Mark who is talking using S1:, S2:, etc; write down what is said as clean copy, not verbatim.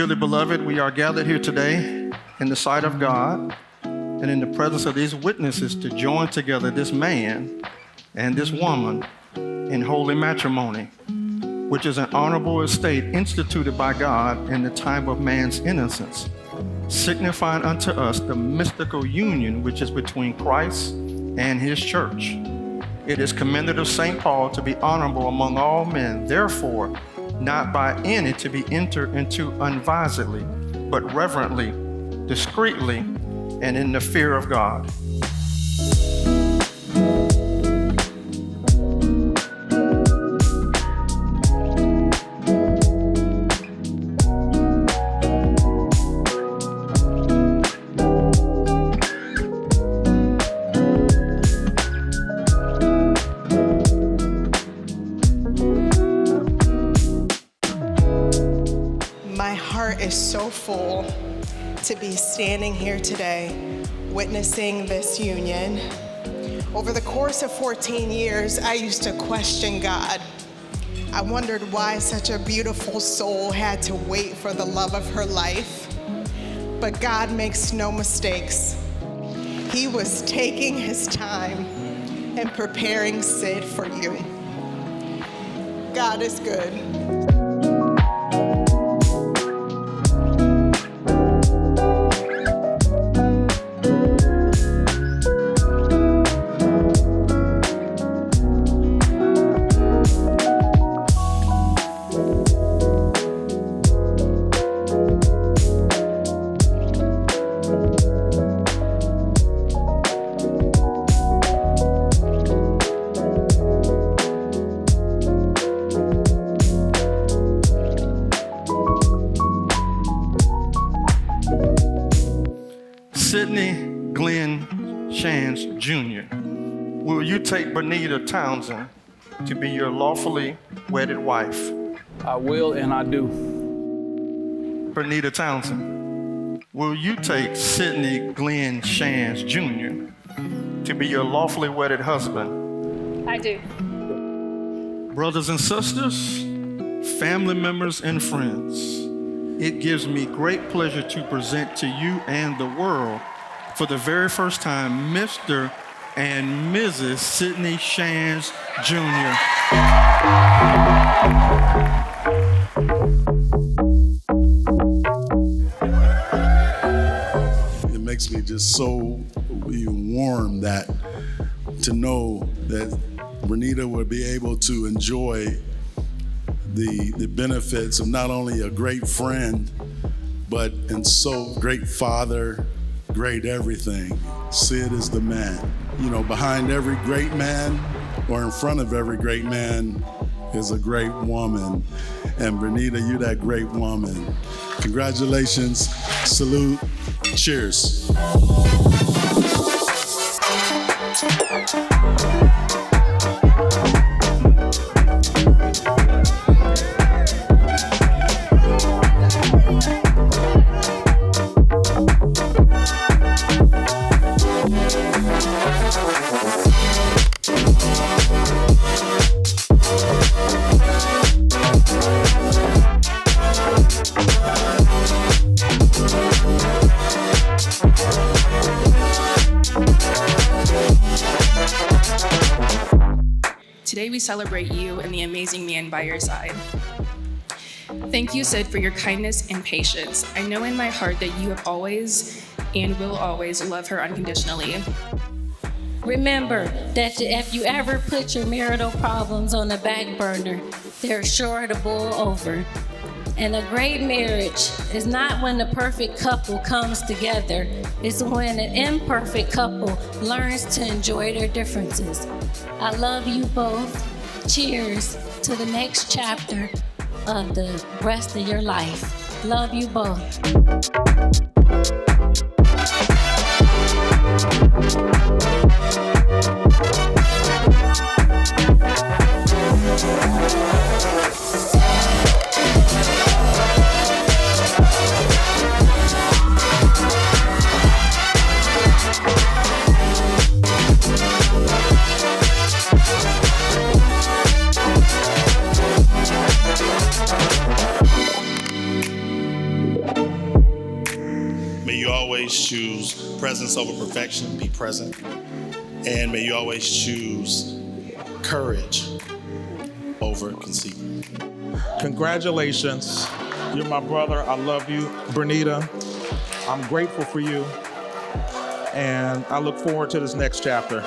S1: Dearly beloved, we are gathered here today in the sight of God and in the presence of these witnesses to join together this man and this woman in holy matrimony, which is an honorable estate instituted by God in the time of man's innocence, signifying unto us the mystical union which is between Christ and his church. It is commended of St. Paul to be honorable among all men, therefore, not by any to be entered into unadvisedly, but reverently, discreetly, and in the fear of God.
S2: My heart is so full to be standing here today, witnessing this union. Over the course of 14 years, I used to question God. I wondered why such a beautiful soul had to wait for the love of her life. But God makes no mistakes. He was taking his time and preparing Sid for you. God is good.
S1: Sidney Glenn Shands Jr., will you take Bernita Townsend to be your lawfully wedded wife?
S3: I will and I do.
S1: Bernita Townsend, will you take Sidney Glenn Shands Jr. to be your lawfully wedded husband?
S4: I do.
S1: Brothers and sisters, family members and friends, it gives me great pleasure to present to you and the world for the very first time, Mr. and Mrs. Sidney Shands Jr.
S5: It makes me just so warm that to know that Bernita would be able to enjoy the benefits of not only a great friend, but and so great father, great everything. Sid is the man. You know, behind every great man or in front of every great man is a great woman. And Bernita, you're that great woman. Congratulations, salute, cheers.
S4: Today we celebrate you and the amazing man by your side. Thank you, Sid, for your kindness and patience. I know in my heart that you have always and will always love her unconditionally.
S6: Remember that if you ever put your marital problems on the back burner, they're sure to boil over. And a great marriage is not when the perfect couple comes together. It's when an imperfect couple learns to enjoy their differences. I love you both. Cheers to the next chapter of the rest of your life. Love you both.
S7: May you always choose presence over perfection, be present. And may you always choose courage over conceit.
S8: Congratulations. You're my brother. I love you. Bernita, I'm grateful for you. And I look forward to this next chapter.